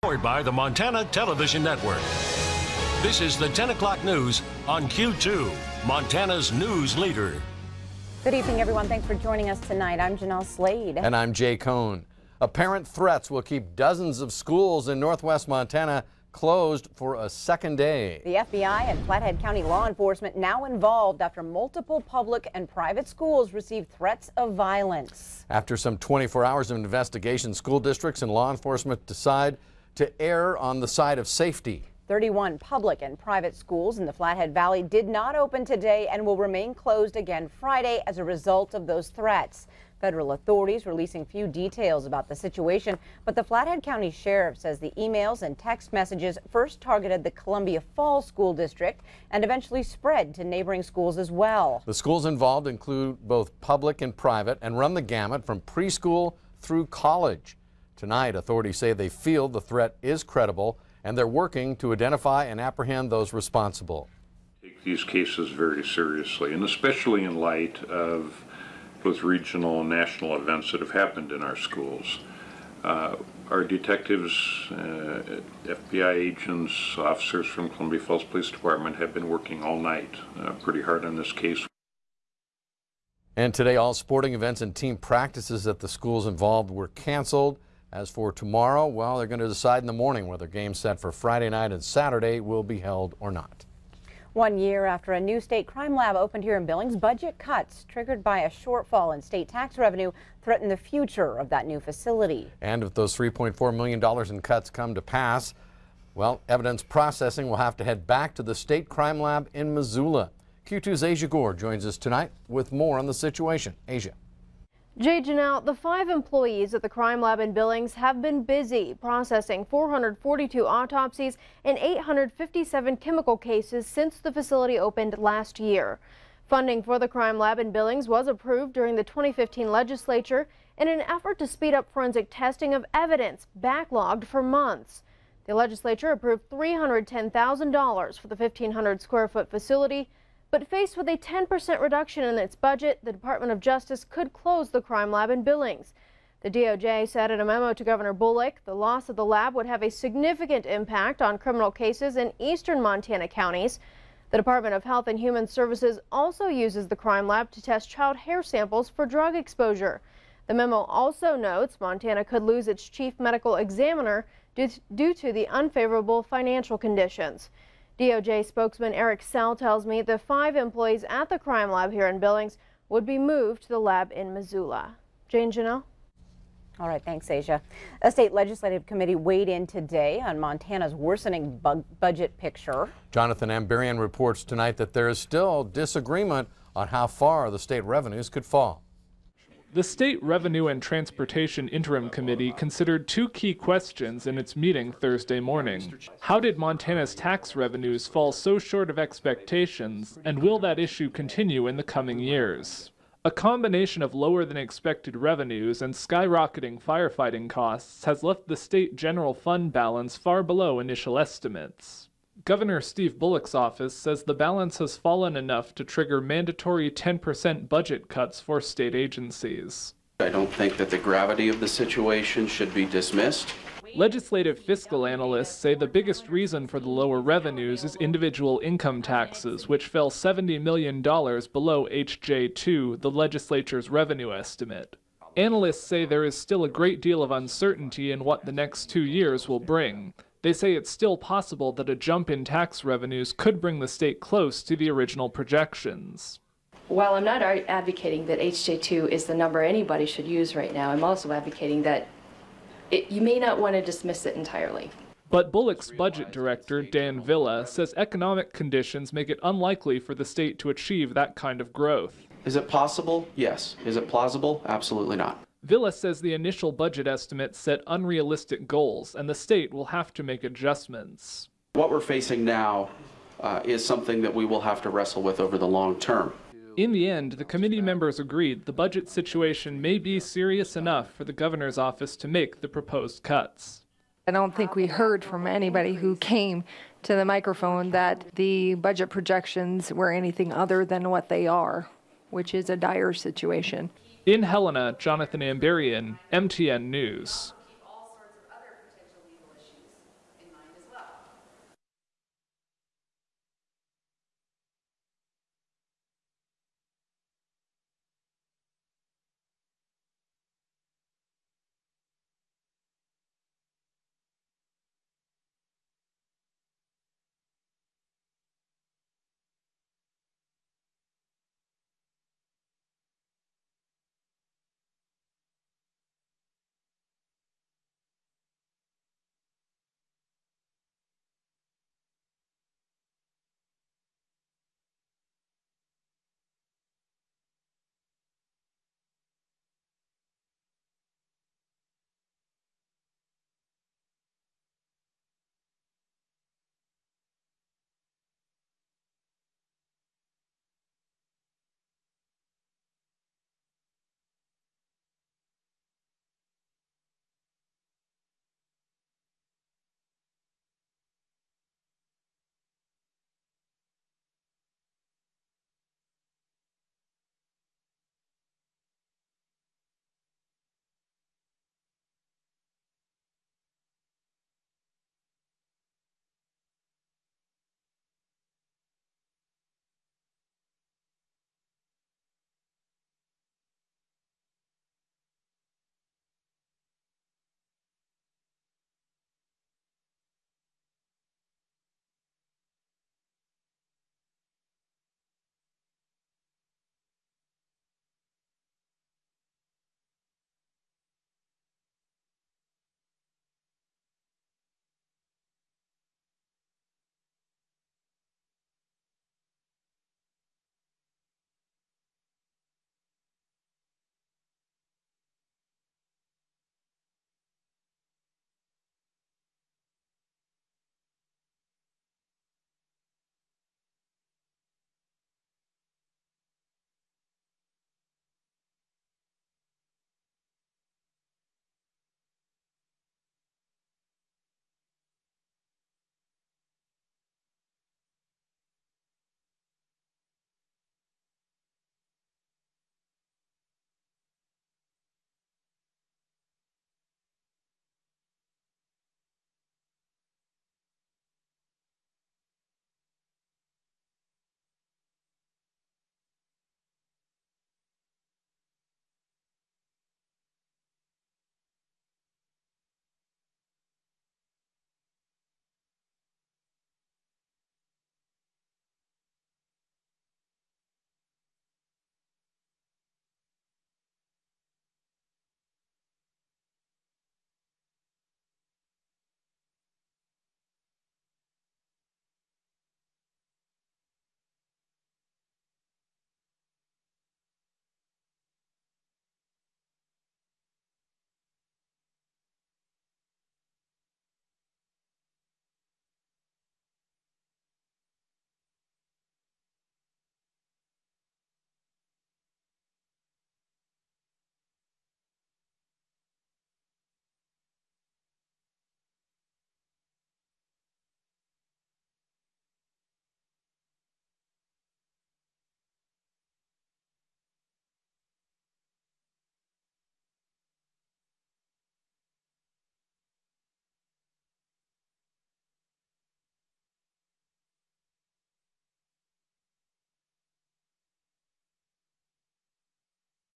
Powered by the Montana Television Network. This is the 10 o'clock news on Q2, Montana's news leader. Good evening, everyone. Thanks for joining us tonight. I'm Jeanelle Slade. And I'm Jay Cohn. Apparent threats will keep dozens of schools in northwest Montana closed for a second day. The FBI and Flathead County law enforcement now involved after multiple public and private schools received threats of violence. After some 24 hours of investigation, school districts and law enforcement decide to err on the side of safety. 31 public and private schools in the Flathead Valley did not open today and will remain closed again Friday as a result of those threats. Federal authorities releasing few details about the situation, but the Flathead County Sheriff says the emails and text messages first targeted the Columbia Falls School District and eventually spread to neighboring schools as well. The schools involved include both public and private and run the gamut from preschool through college. Tonight, authorities say they feel the threat is credible and they're working to identify and apprehend those responsible. Take these cases very seriously, and especially in light of both regional and national events that have happened in our schools. Our detectives, FBI agents, officers from Columbia Falls Police Department have been working all night pretty hard on this case. And today, all sporting events and team practices at the schools involved were canceled. As for tomorrow, well, they're going to decide in the morning whether games set for Friday night and Saturday will be held or not. 1 year after a new state crime lab opened here in Billings, budget cuts triggered by a shortfall in state tax revenue threaten the future of that new facility. And if those $3.4 million in cuts come to pass, well, evidence processing will have to head back to the state crime lab in Missoula. Q2's Asia Gore joins us tonight with more on the situation. Asia. Jay, Jeanelle, the 5 employees at the crime lab in Billings have been busy processing 442 autopsies and 857 chemical cases since the facility opened last year. Funding for the crime lab in Billings was approved during the 2015 legislature in an effort to speed up forensic testing of evidence backlogged for months. The legislature approved $310,000 for the 1,500 square foot facility. But faced with a 10% reduction in its budget, the Department of Justice could close the crime lab in Billings. The DOJ said in a memo to Governor Bullock the loss of the lab would have a significant impact on criminal cases in eastern Montana counties. The Department of Health and Human Services also uses the crime lab to test child hair samples for drug exposure. The memo also notes Montana could lose its chief medical examiner due to the unfavorable financial conditions. DOJ spokesman Eric Sell tells me the 5 employees at the crime lab here in Billings would be moved to the lab in Missoula. Jane, Jeanelle. All right, thanks, Asia. A state legislative committee weighed in today on Montana's worsening budget picture. Jonathan Amberian reports tonight that there is still disagreement on how far the state revenues could fall. The State Revenue and Transportation Interim Committee considered 2 key questions in its meeting Thursday morning. How did Montana's tax revenues fall so short of expectations, and will that issue continue in the coming years? A combination of lower than expected revenues and skyrocketing firefighting costs has left the state general fund balance far below initial estimates. Governor Steve Bullock's office says the balance has fallen enough to trigger mandatory 10% budget cuts for state agencies. I don't think that the gravity of the situation should be dismissed. Legislative fiscal analysts say the biggest reason for the lower revenues is individual income taxes, which fell $70 million below HJ2, the legislature's revenue estimate. Analysts say there is still a great deal of uncertainty in what the next 2 years will bring. They say it's still possible that a jump in tax revenues could bring the state close to the original projections. While I'm not advocating that HJ2 is the number anybody should use right now, I'm also advocating that you may not want to dismiss it entirely. But Bullock's budget director, Dan Villa, says economic conditions make it unlikely for the state to achieve that kind of growth. Is it possible? Yes. Is it plausible? Absolutely not. Villa says the initial budget estimates set unrealistic goals, and the state will have to make adjustments. What we're facing now is something that we will have to wrestle with over the long term. In the end, the committee members agreed the budget situation may be serious enough for the governor's office to make the proposed cuts. I don't think we heard from anybody who came to the microphone that the budget projections were anything other than what they are, which is a dire situation. In Helena, Jonathan Amberian, MTN News.